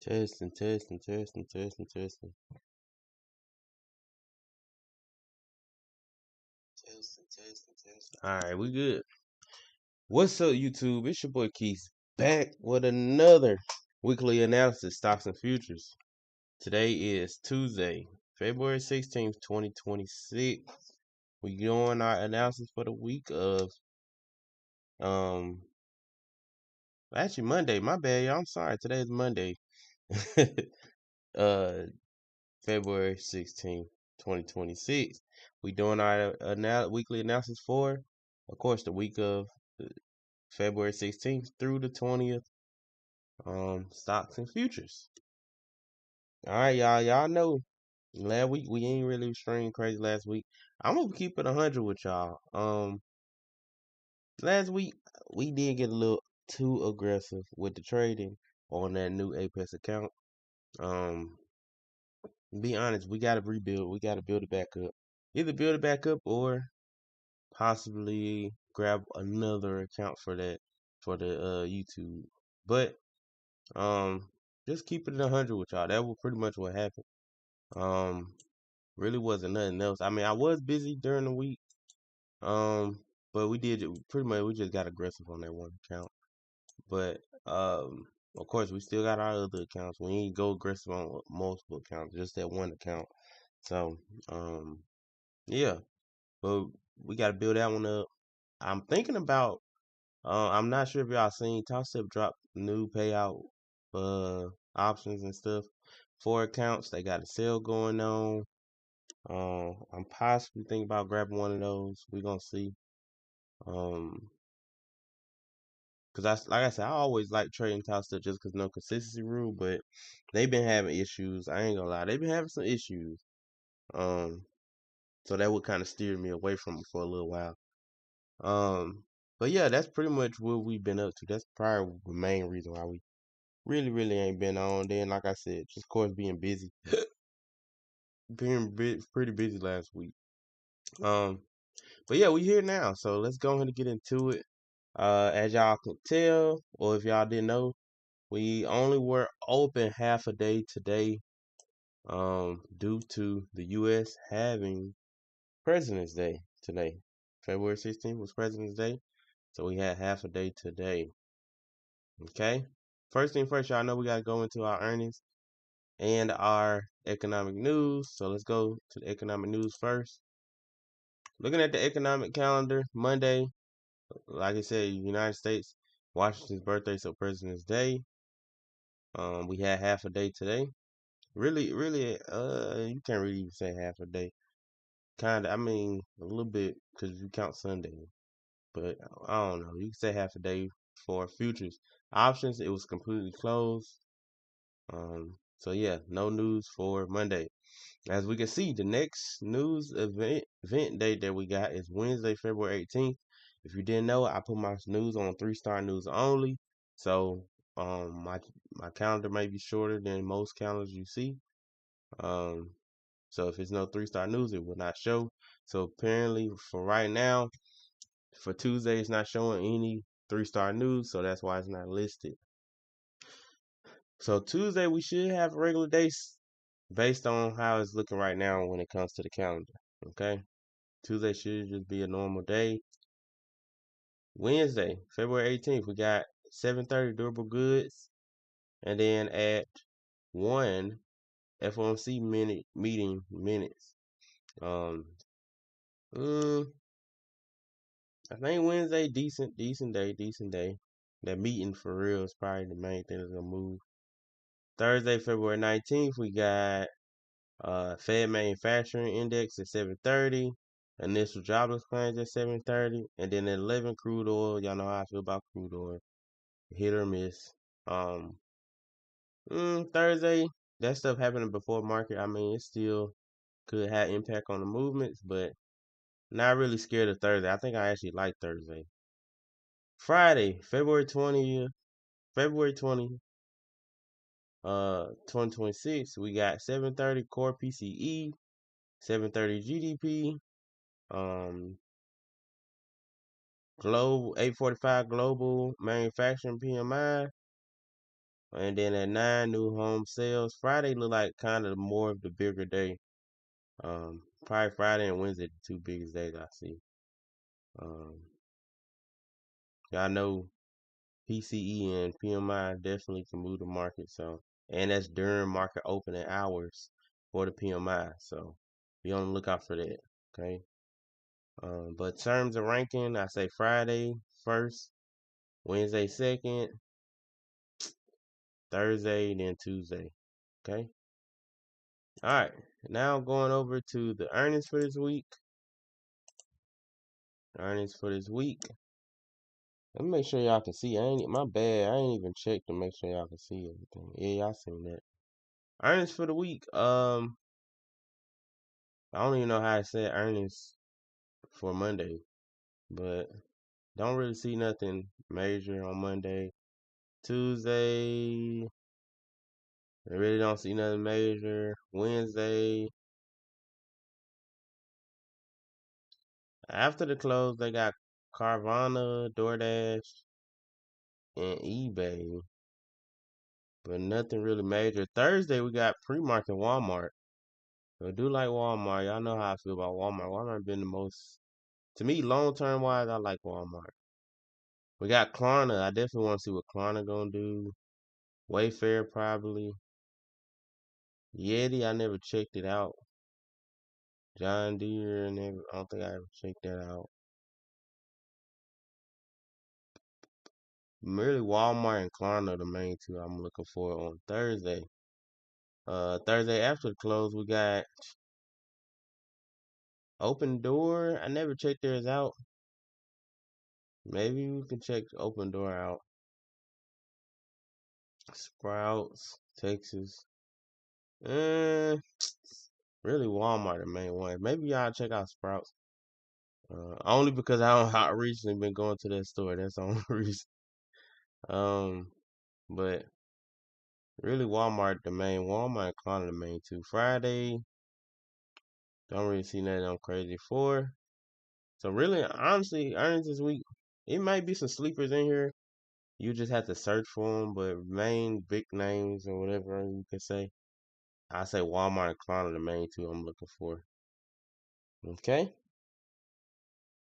Testing, testing, testing, testing, testing. Testing, testing, testing. Alright, we good. What's up, YouTube? It's your boy Keith back with another weekly analysis, stocks and futures. Today is Tuesday, February 16th, 2026. We doing our analysis for the week of actually Monday. My bad, y'all. I'm sorry. Today is Monday. uh February 16th, 2026. We doing our weekly analysis for, of course, the week of February 16th through the 20th. Stocks and futures. All right, y'all. Y'all know last week we ain't really streamed crazy last week. I'm gonna keep it 100 with y'all. Last week we did get a little too aggressive with the trading on that new Apex account. Um, be honest, we gotta rebuild. We gotta build it back up. Either build it back up or possibly grab another account for that for the YouTube. But um, just keep it 100 with y'all. That was pretty much what happened. Um, really wasn't nothing else. I mean, I was busy during the week. But we did pretty much. We just got aggressive on that one account. But of course, we still got our other accounts. We ain't go aggressive on multiple accounts, just that one account. So yeah. But we got to build that one up. I'm thinking about. I'm not sure if y'all seen TopStep drop new payout options and stuff for accounts. They got a sale going on. I'm possibly thinking about grabbing one of those. We're gonna see. Um, cause like I said, I always like trading TopStep just cause no consistency rule, but they've been having issues. I ain't gonna lie, they've been having some issues. Um, so that would kind of steer me away from it for a little while. Um, but yeah, that's pretty much what we've been up to. That's probably the main reason why we really ain't been on. Then, like I said, just of course being busy, being pretty busy last week. Um, but yeah, we here now, so let's go ahead and get into it. As y'all can tell, or if y'all didn't know, we only were open half a day today, due to the U.S. having President's Day today. February 16th was President's Day, so we had half a day today. Okay. First thing first, y'all know we gotta go into our earnings and our economic news. So let's go to the economic news first. Looking at the economic calendar, Monday, like I said, United States, Washington's birthday, so President's Day. We had half a day today. Really, you can't really even say half a day. Kinda, I mean, a little bit because you count Sunday, but I don't know. You can say half a day for futures. Options, it was completely closed. So yeah, no news for Monday. As we can see, the next news event date that we got is Wednesday, February 18th. If you didn't know, I put my news on 3-star news only. So my calendar may be shorter than most calendars you see. Um so if it's no 3-star news, it will not show. So apparently for right now, for Tuesday, it's not showing any 3-star news, so that's why it's not listed. So Tuesday we should have regular days based on how it's looking right now when it comes to the calendar. Okay. Tuesday should just be a normal day. Wednesday, February 18th, we got 7:30 durable goods, and then at 1 FOMC meeting minutes. Um, mm, I think Wednesday decent day. That meeting for real is probably the main thing that's gonna move. Thursday, February 19th, we got Fed manufacturing index at 7:30. Initial jobless claims at 7:30, and then at 11 crude oil. Y'all know how I feel about crude oil, hit or miss. Um, Thursday, that stuff happening before market. I mean, it still could have impact on the movements, but not really scared of Thursday. I think I actually like Thursday. Friday, February 20th, 2026. We got 7:30 core PCE, 7:30 GDP, global 845 global manufacturing PMI, And then at 9, new home sales. Friday look like kind of more of the bigger day. Probably Friday and Wednesday, the two biggest days I see. Y'all know PCE and PMI definitely can move the market. So, and that's during market opening hours for the PMI. So, be on the lookout for that. Okay. But in terms of ranking, I say Friday first, Wednesday second, Thursday, then Tuesday. Okay. All right. Now going over to the earnings for this week. Earnings for this week. Let me make sure y'all can see. My bad. I ain't even checked to make sure y'all can see everything. Yeah, y'all seen that. Earnings for the week. I don't even know how to say earnings for Monday, but don't really see nothing major on Monday. Tuesday, I really don't see nothing major. Wednesday, after the close, they got Carvana, DoorDash, and eBay, but nothing really major. Thursday, we got pre-market Walmart. I do like Walmart. Y'all know how I feel about Walmart. Walmart been the most, to me, long-term wise, I like Walmart. We got Klarna. I definitely want to see what Klarna gonna do. Wayfair probably. Yeti, I never checked it out. John Deere, I don't think I ever checked that out. Really, Walmart and Klarna are the main two I'm looking for on Thursday. Thursday after the close, we got Open Door. I never checked theirs out. Maybe we can check Open Door out. Sprouts, Texas. Really, Walmart the main one. Maybe y'all check out Sprouts. Only because I recently been going to that store. That's the only reason. But really, Walmart the main. Walmart and Klarna the main two. Friday, don't really see nothing I'm crazy for. So really, honestly, earnings this week, it might be some sleepers in here. You just have to search for them, but main big names or whatever you can say. I say Walmart and Klarna the main two I'm looking for. Okay.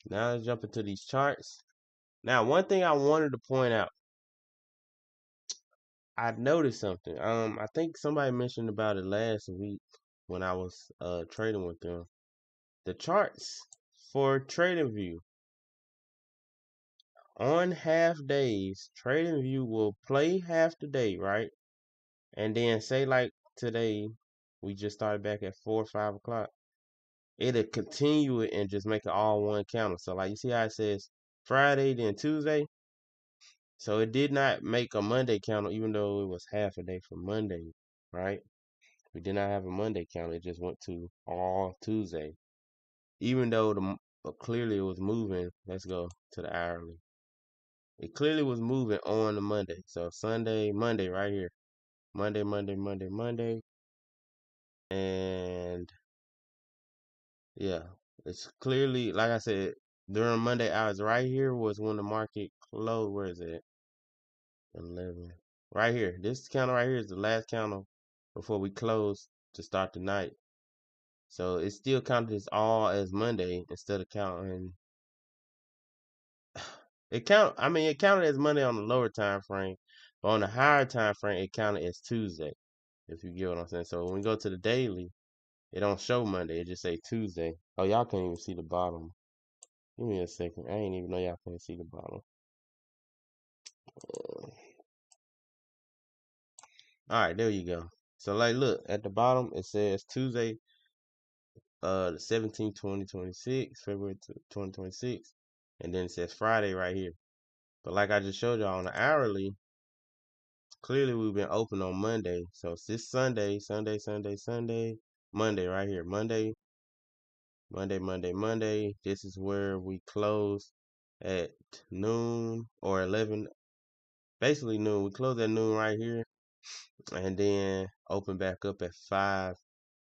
Now let's jump into these charts. Now, one thing I wanted to point out, I noticed something. I think somebody mentioned about it last week when I was trading with them. The charts for TradingView on half days, TradingView will play half the day, right? And then say like today, we just started back at 4 or 5 o'clock. It'll continue it and just make it all one counter. So like you see how it says Friday, then Tuesday. So it did not make a Monday counter, even though it was half a day for Monday, right? We did not have a Monday counter. It just went to all Tuesday. Even though clearly it was moving. Let's go to the hourly. It clearly was moving on the Monday. So Sunday, Monday right here. Monday, Monday, Monday, Monday. And yeah, it's clearly, like I said, during Monday hours right here was when the market closed. Where is it? 11. Right here. This counter right here is the last counter before we close to start the night. So it still counted this all as Monday instead of counting. It counted as Monday on the lower time frame, but on the higher time frame, it counted as Tuesday. If you get what I'm saying. So when we go to the daily, it don't show Monday. It just say Tuesday. Oh, y'all can't even see the bottom. Give me a second. I ain't even know y'all can't see the bottom. All right, there you go. So like, look at the bottom. It says Tuesday, the 17th, 2026, February 2026, and then it says Friday right here. But like I just showed y'all on the hourly, clearly we've been open on Monday. So it's this Sunday, Monday right here. Monday. This is where we close at noon or 11, basically noon. We close at noon right here and then open back up at 5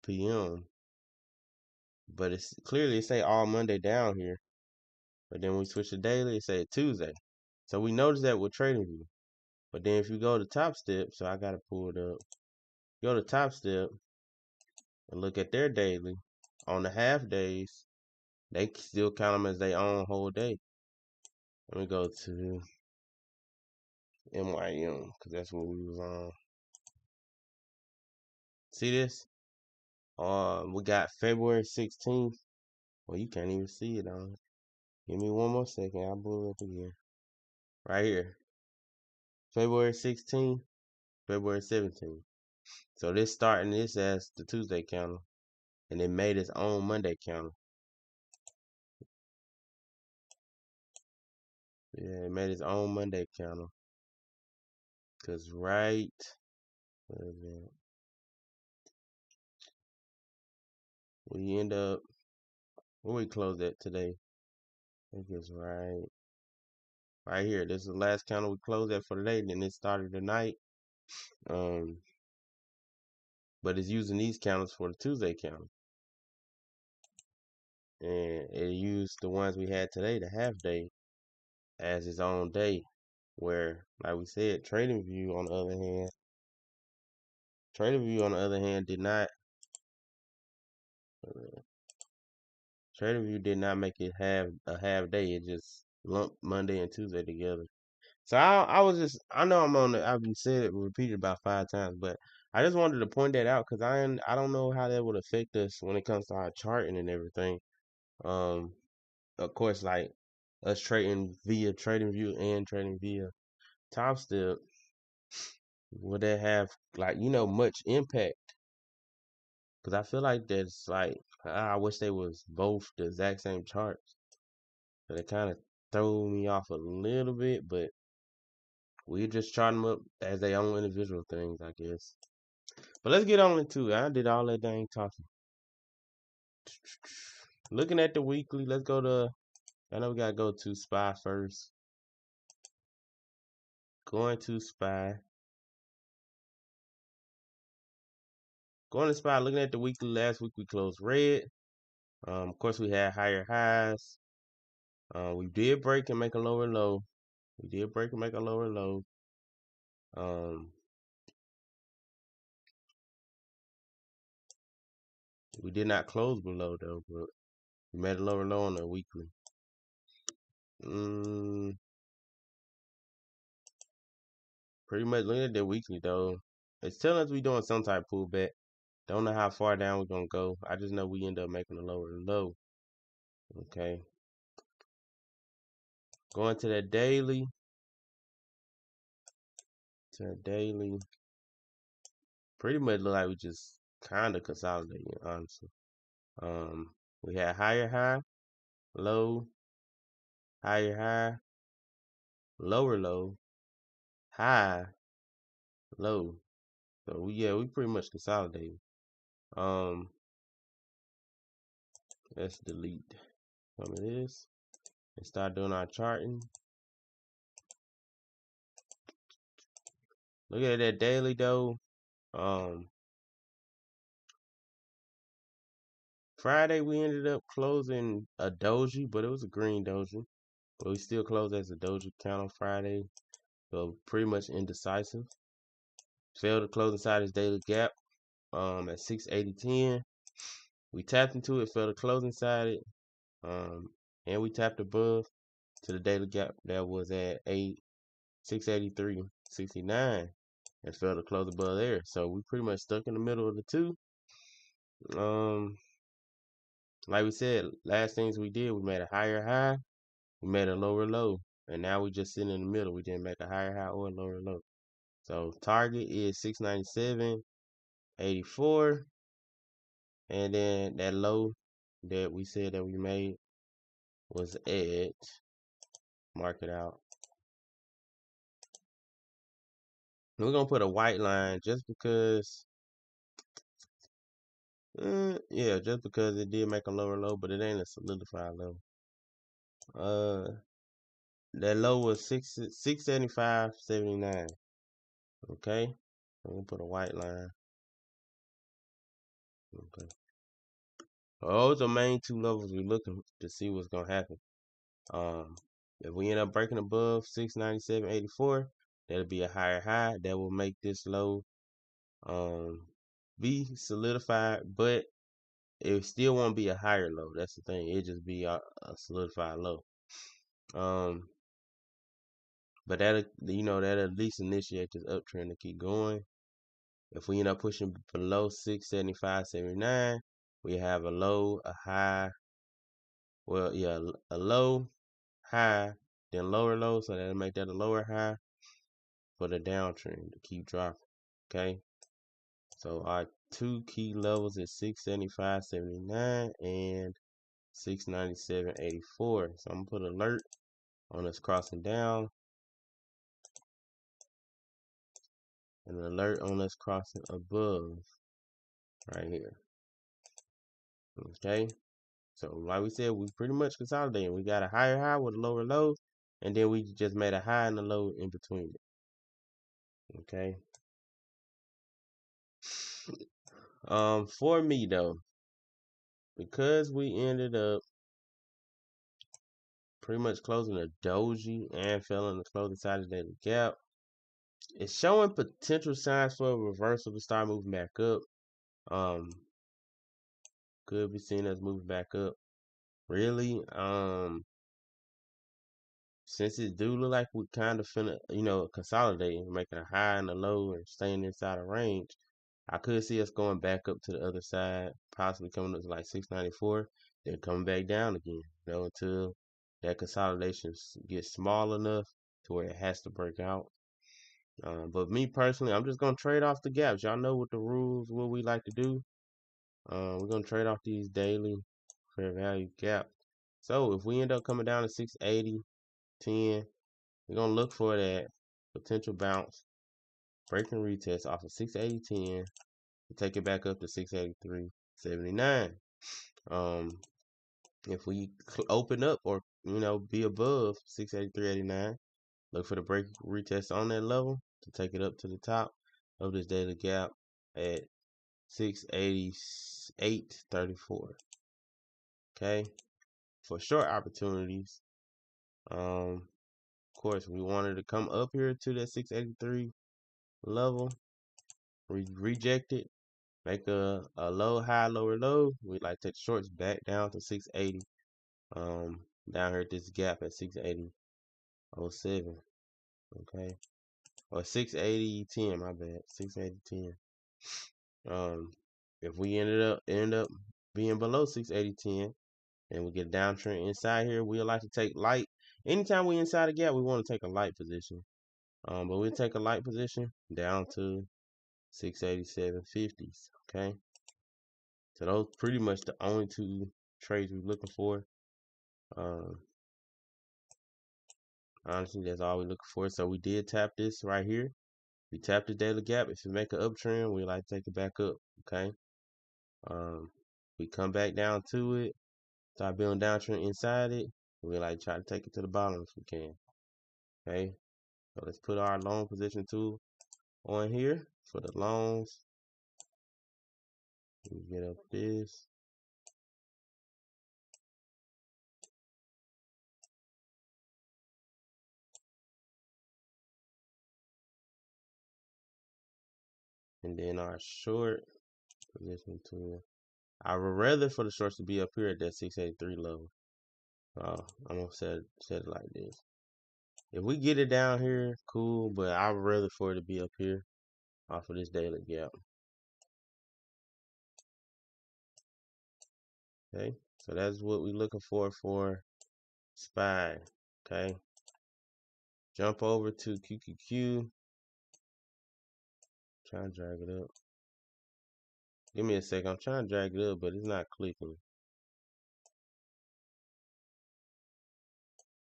p.m. But it's clearly it say all Monday down here. But then we switch to daily, it say Tuesday. So we noticed that with TradingView. But then if you go to Top Step, so I gotta pull it up. Go to Top Step and look at their daily. On the half days, they still count them as their own whole day. Let me go to MYM because that's what we was on. See this? We got February 16th. Well, you can't even see it on it. Give me one more second. I'll blow it up again. Right here. February 16th, February 17th. So this starting this as the Tuesday counter. And it made its own Monday counter. Yeah, it made its own Monday counter. Cause right, what is that? We end up where we close at today. I think it's right here. This is the last counter we closed at for today. Then it started tonight. But it's using these counters for the Tuesday counter. And it used the ones we had today, the half day, as its own day. Where, like we said, TradingView on the other hand did not TradingView did not make it have a half day. It just lumped Monday and Tuesday together. So I know I've been said it repeated about 5 times, but I just wanted to point that out because I don't know how that would affect us when it comes to our charting and everything. Of course, like us trading via TradingView and trading via Top Step, would that have much impact? Because I feel like that's like I wish they was both the exact same charts. But it kind of threw me off a little bit, but we just chart them up as their own individual things, I guess. But let's get on into it. I did all that dang talking. Looking at the weekly, let's go to. I know we gotta go to SPY first. Going to SPY. Going to SPY. Looking at the weekly. Last week we closed red. Of course we had higher highs. We did break and make a lower low. We did break and make a lower low. We did not close below though, but we made a lower low on the weekly. Pretty much looking at the weekly though, it's telling us we doing some type of pullback. Don't know how far down we're gonna go. I just know we end up making a lower low. Okay. Going to that daily. Pretty much look like we just kind of consolidating, honestly. We had higher high, low, higher high, lower low, high, low. So we pretty much consolidated. Let's delete some of this and start doing our charting. Look at that daily though. Friday we ended up closing a doji, but it was a green doji. But we still closed as a doji count on Friday. So pretty much indecisive. Failed to close inside his daily gap at 680.10. We tapped into it, failed to close inside it. And we tapped above to the daily gap that was at 683.69 and failed to close above there. So we pretty much stuck in the middle of the two. Like we said, last things we did, we made a higher high, we made a lower low, and now we just sitting in the middle. We didn't make a higher high or a lower low. So target is 697.84, and then that low that we said that we made was at, mark it out. We're gonna put a white line just because. Yeah, just because it did make a lower low, but it ain't a solidified low. That low was 675.79. Okay, I'm gonna put a white line. Okay, those are main two levels we're looking to see what's gonna happen. If we end up breaking above 697.84, That'll be a higher high. That will make this low be solidified, but it still won't be a higher low. That's the thing. It just be a solidified low. But that'll at least initiate this uptrend to keep going. If we end up pushing below 675.79, we have a low, a high. Well, yeah, a low, high, then lower low. So that'll make that a lower high for the downtrend to keep dropping. Okay. So our two key levels is 675.79 and 697.84. So I'm gonna put alert on us crossing down and an alert on us crossing above right here. Okay. So like we said, we pretty much consolidating. We got a higher high with a lower low, and then we just made a high and a low in between it. Okay. For me though, because we ended up pretty much closing a doji and fell on the closing side of the daily gap, it's showing potential signs for a reversal to start moving back up. Could be seen as moving back up. Really, since it do look like we kind of finna, consolidating, making a high and a low and staying inside a range, I could see us going back up to the other side, possibly coming up to like 694, then coming back down again, until that consolidation gets small enough to where it has to break out. But me personally, I'm just gonna trade off the gaps. Y'all know what the rules, what we like to do. We're gonna trade off these daily fair value gap. So if we end up coming down to 680.10, we're gonna look for that potential bounce, break and retest off of 680.10 to take it back up to 683.79. If we open up or be above 683.89, look for the break retest on that level to take it up to the top of this daily gap at 688.34. Okay, for short opportunities, of course, we wanted to come up here to that 683 level. We reject it, make a low, high, lower low. We like to take shorts back down to 680. Down here at this gap at 680.07. Okay, or 680.10. My bad, 680.10. If we end up being below 680.10 and we get a downtrend inside here, we like to take light. Anytime we inside a gap, we want to take a light position. But we'll take a light position down to 687.50s. Okay, so those pretty much the only two trades we're looking for. Honestly, that's all we're looking for. So we did tap this right here. We tapped the daily gap. If you make an uptrend, we like to take it back up. Okay. We come back down to it, start building downtrend inside it. We like try to take it to the bottom if we can. Okay. So let's put our long position tool on here for the longs. We get up this. And then our short position tool. I would rather for the shorts to be up here at that 683 level. I'm gonna set it like this. If we get it down here, cool, but I would rather for it to be up here off of this daily gap. Okay, so that's what we're looking for SPY. Okay, jump over to QQQ. Trying to drag it up. Give me a second. I'm trying to drag it up, but it's not clicking.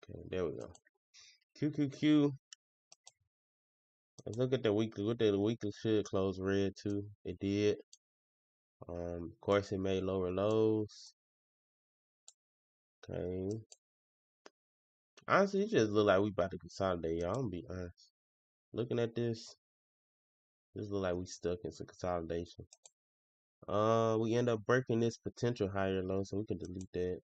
Okay, there we go. QQQ. Let's look at the weekly. What the weekly should close red too. It did. Of course, it made lower lows. Okay. Honestly, it just look like we about to consolidate, y'all. I'm gonna be honest. Looking at this look like we stuck in some consolidation. We end up breaking this potential higher low, so we can delete that.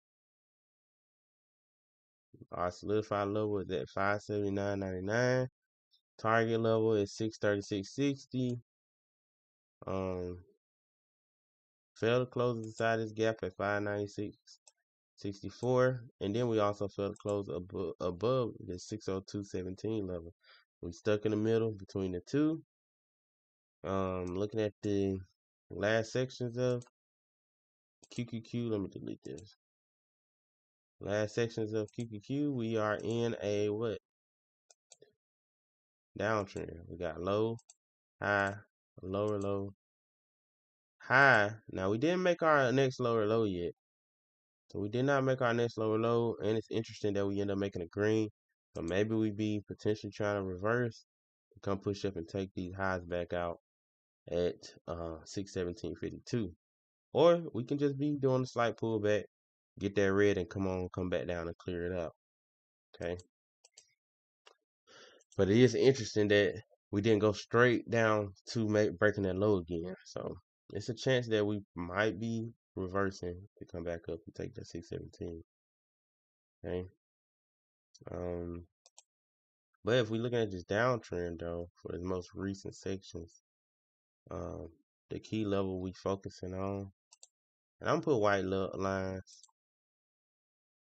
Our solidified level is at 579.99. Target level is 636.60. Failed to close inside this gap at 596.64, and then we also failed to close above the 602.17 level. We stuck in the middle between the two. Looking at the last sections of QQQ, let me delete this. Last sections of QQQ, we are in a what? Downtrend. We got low, high, lower low, high. Now we didn't make our next lower low yet. So we did not make our next lower low, and it's interesting that we end up making a green. So maybe we be potentially trying to reverse to come push up and take these highs back out at 617.52. Or we can just be doing a slight pullback, get that red, and come back down and clear it out. Okay. But it is interesting that we didn't go straight down to breaking that low again. So it's a chance that we might be reversing to come back up and take that 617. Okay. But if we're looking at this downtrend though, for the most recent sections, the key level we focusing on, and I'm gonna put white lines,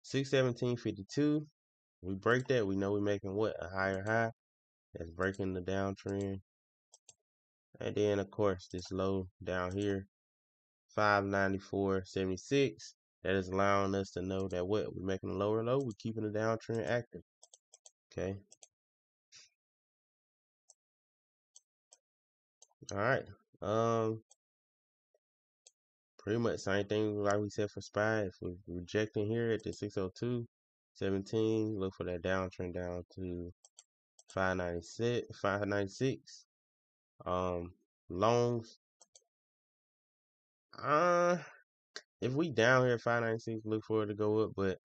617.52. We break that, we know we're making what? A higher high. That's breaking the downtrend. And then of course this low down here, 594.76. That is allowing us to know that what? We're making a lower low, we're keeping the downtrend active. Okay. Alright. Pretty much same thing like we said for SPY. If we're rejecting here at the 602.17, look for that downtrend down to 596. Longs. If we down here at 596, look for it to go up, but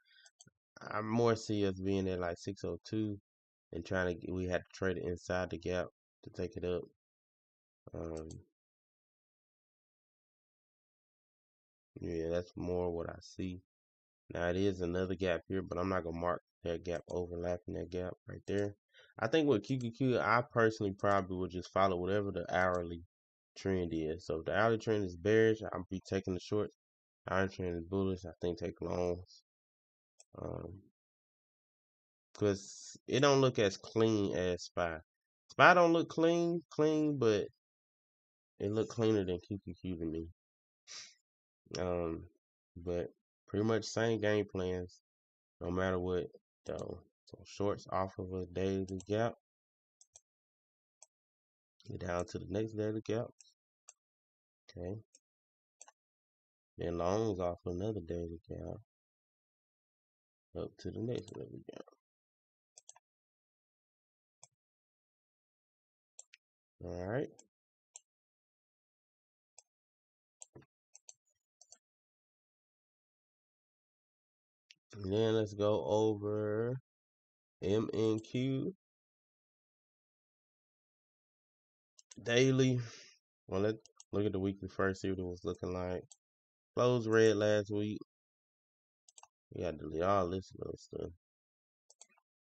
I more see us being at like 602 and trying to we had to trade it inside the gap to take it up. Yeah, that's more what I see. Now it is another gap here, but I'm not gonna mark that gap overlapping that gap right there. I think with QQQ, I personally probably would just follow whatever the hourly trend is. So if the hourly trend is bearish, I'll be taking the shorts. Hourly trend is bullish, I think take longs. Cause it don't look as clean as SPY. SPY don't look clean, but it look cleaner than QQQ to me. But pretty much same game plans, no matter what though. So shorts off of a daily gap. Get down to the next daily gap. Okay. Then longs off another daily gap. Up to the next daily gap. Alright. And then let's go over MNQ daily. Well, let's look at the weekly first, see what it was looking like. Closed red last week. We got to delete all this little stuff.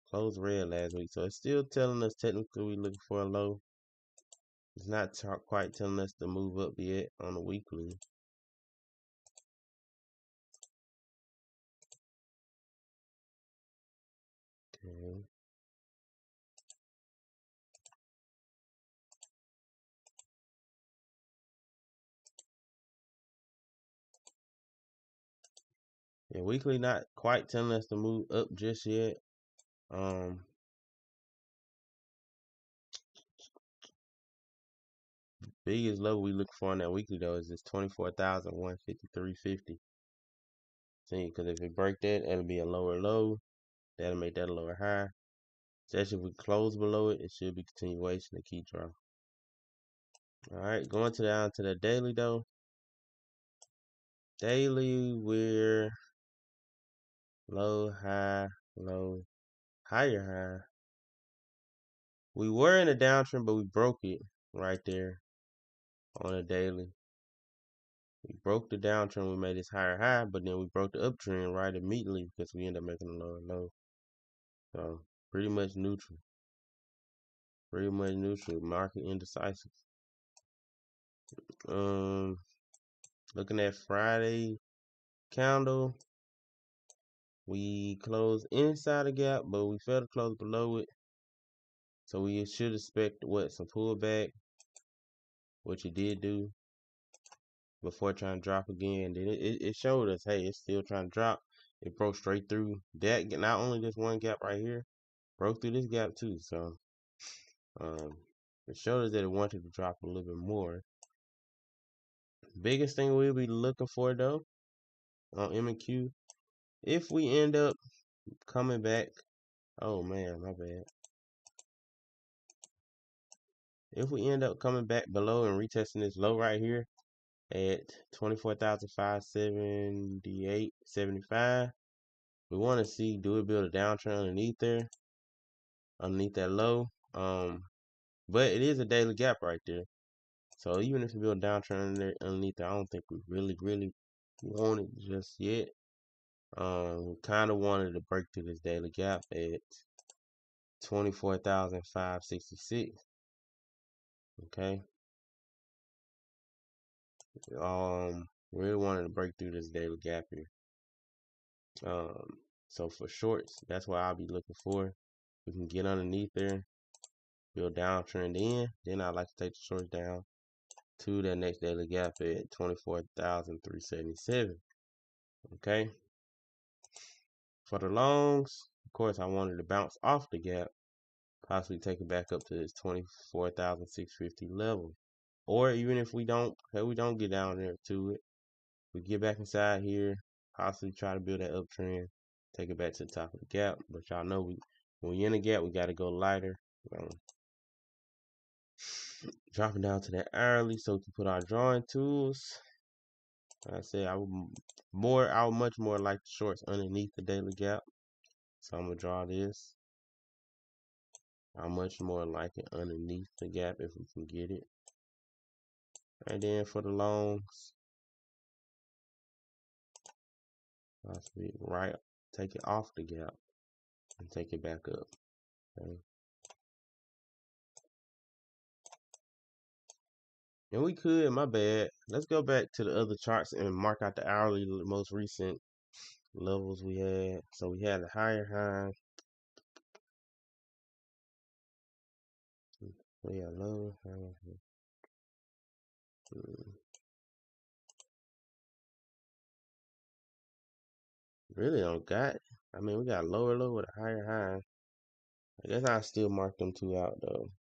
Closed red last week. So it's still telling us technically we're looking for a low. It's not quite telling us to move up yet on the weekly. Okay. Yeah, weekly not quite telling us to move up just yet. Biggest level we look for on that weekly though is this 24,153.50. See, because if we break that, it'll be a lower low. That'll make that a lower high. Especially if we close below it, it should be continuation of key draw. Alright, going down to the daily though. Daily, we're low, high, low, higher high. We were in a downtrend, but we broke it right there on a daily. We broke the downtrend, we made this higher high, but then we broke the uptrend right immediately because we ended up making a lower low. So pretty much neutral. Pretty much neutral. Market indecisive. Looking at Friday candle, we closed inside the gap, but we failed to close below it. So we should expect some pullback, which it did do before trying to drop again. Then it showed us, hey, it's still trying to drop. It broke straight through that. Not only this one gap right here, broke through this gap too. So it showed us that it wanted to drop a little bit more. Biggest thing we'll be looking for though on M&Q, if we end up coming back, oh man, my bad. If we end up coming back below and retesting this low right here at 24,578.75, we want to see, do it build a downtrend underneath there, underneath that low. But it is a daily gap right there. So even if we build a downtrend underneath there, I don't think we really want it just yet. We kind of wanted to break through this daily gap at 24,566. Okay. Really wanted to break through this daily gap here. So for shorts, that's what I'll be looking for. We can get underneath there, build downtrend in. Then I'd like to take the shorts down to that next daily gap at 24,377. Okay. For the longs, of course, I wanted to bounce off the gap, possibly take it back up to this 24,650 level. Or even if we don't get down there to it, we get back inside here, possibly try to build that uptrend, take it back to the top of the gap. But y'all know when we in the gap, we got to go lighter. Dropping down to that hourly so we can put our drawing tools. Like I said, I would much more like the shorts underneath the daily gap. So I'm gonna draw this. I much more like it underneath the gap if we can get it. And then for the longs, possibly right, take it off the gap and take it back up. Okay. And we could, my bad. Let's go back to the other charts and mark out the hourly most recent levels we had. So we had a higher high. We had low high. Really don't got. I mean, we got lower low with a higher high. I guess I still mark them two out though.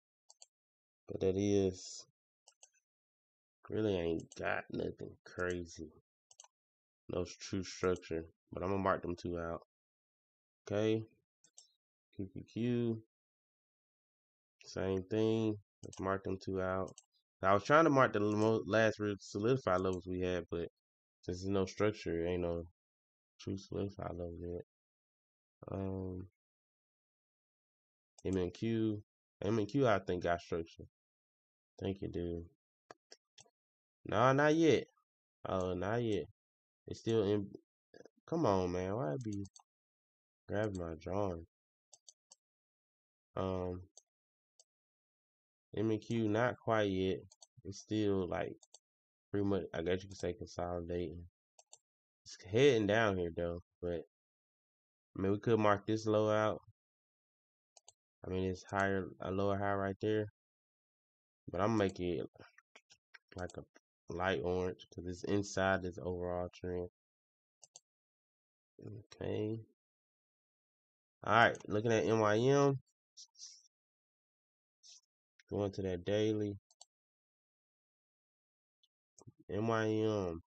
But that is really ain't got nothing crazy. No true structure. But I'm gonna mark them two out. Okay. QQQ. Same thing. Let's mark them two out. I was trying to mark the last real solidified levels we had, but since there's no structure, ain't no true solidified levels yet. M&Q, I think got structure. Thank you, dude. No, not yet. Oh, not yet. It's still in. Come on, man. Why I be grabbing my drawing? M&Q, not quite yet. It's still like pretty much, I guess you could say, consolidating. It's heading down here though, but I mean we could mark this low out. I mean it's higher, a lower high right there, but I'm gonna make it like a light orange because it's inside this overall trend. Okay. All right, looking at MYM, going to that daily. MYM.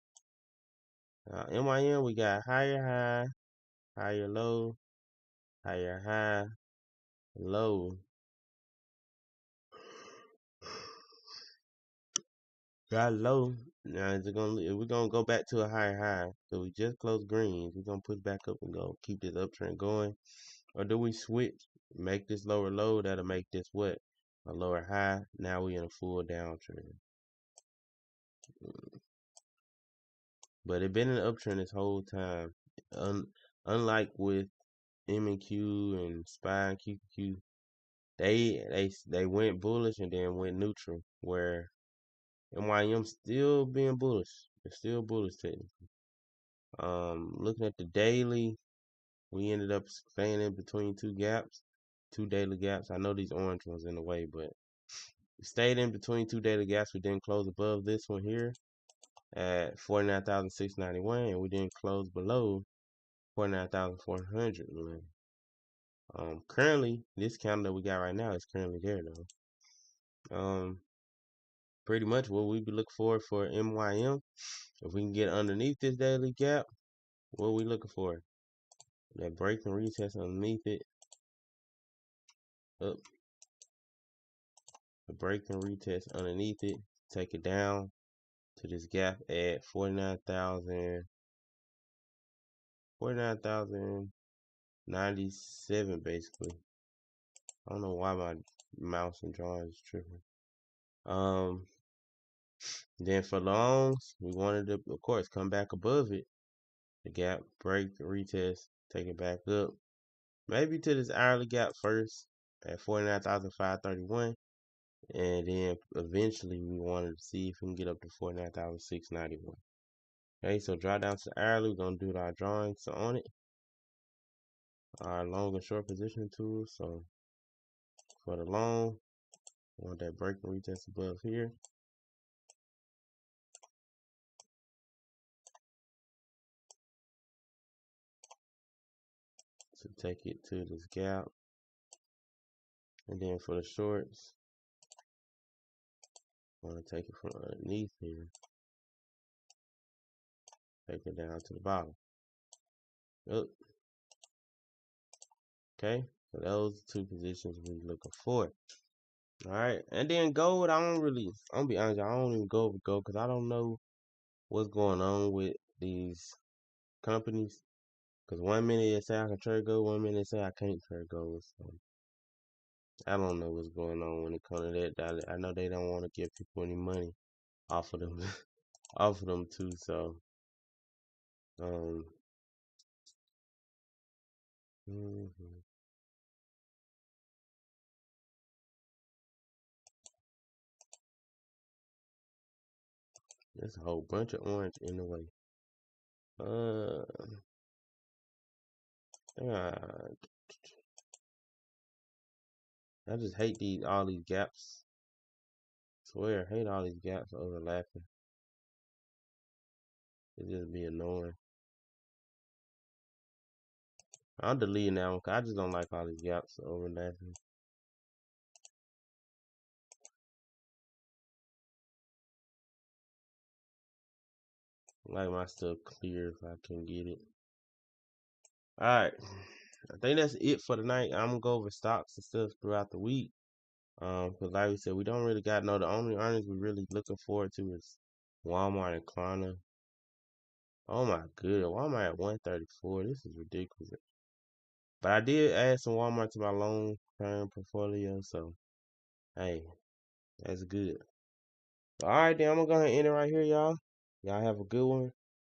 MYM, we got higher high, higher low, higher high, low. Got low. Now is it gonna? We're gonna go back to a higher high. So we just closed greens. We're gonna push back up and go keep this uptrend going, or do we switch? Make this lower low. That'll make this what? A lower high. Now we in a full downtrend. But it been an uptrend this whole time. Unlike with M&Q and SPY and QQQ, they went bullish and then went neutral, where MYM still being bullish. It's still bullish technically. Looking at the daily, we ended up staying in between two daily gaps. I know these orange ones in the way, but we stayed in between two daily gaps. We didn't close above this one here at 49,691, and we didn't close below 49,400. Currently, this candle that we got right now is currently there though. Pretty much what we be looking for MYM. If we can get underneath this daily gap, what we looking for? That break and retest underneath it. Up. The break and retest underneath it. Take it down to this gap at 49,097 basically. I don't know why my mouse and drawing is tripping. Then for longs, we wanted to, of course, come back above it. The gap, break, retest, take it back up. Maybe to this hourly gap first at 49,531. And then eventually we wanted to see if we can get up to 49,691. Okay, so draw down to the hourly. We're going to do our drawings on it. Our long and short position tools. So for the long, we want that break and retest above here. To take it to this gap. And then for the shorts, I want to take it from underneath here. Take it down to the bottom. Up. Okay, so those are two positions we're looking for. Alright, and then gold, I'm gonna be honest, I don't even go over gold because I don't know what's going on with these companies. Because 1 minute they say I can trade gold, 1 minute they say I can't trade gold. So I don't know what's going on when it comes to that. I know they don't want to give people any money off of them, off of them too. So, there's a whole bunch of orange in the way. I just hate all these gaps. I swear, I hate all these gaps overlapping. It just be annoying. I'm deleting that one because I just don't like all these gaps overlapping. I like my stuff clear if I can get it. Alright. I think that's it for tonight. I'm gonna go over stocks and stuff throughout the week. Because like we said, we don't really got the only earnings we're really looking forward to is Walmart and Klarna. Oh my good, Walmart at 134. This is ridiculous. But I did add some Walmart to my long-term portfolio, so hey, that's good. Alright then, I'm gonna go ahead and end it right here, y'all. Y'all have a good one.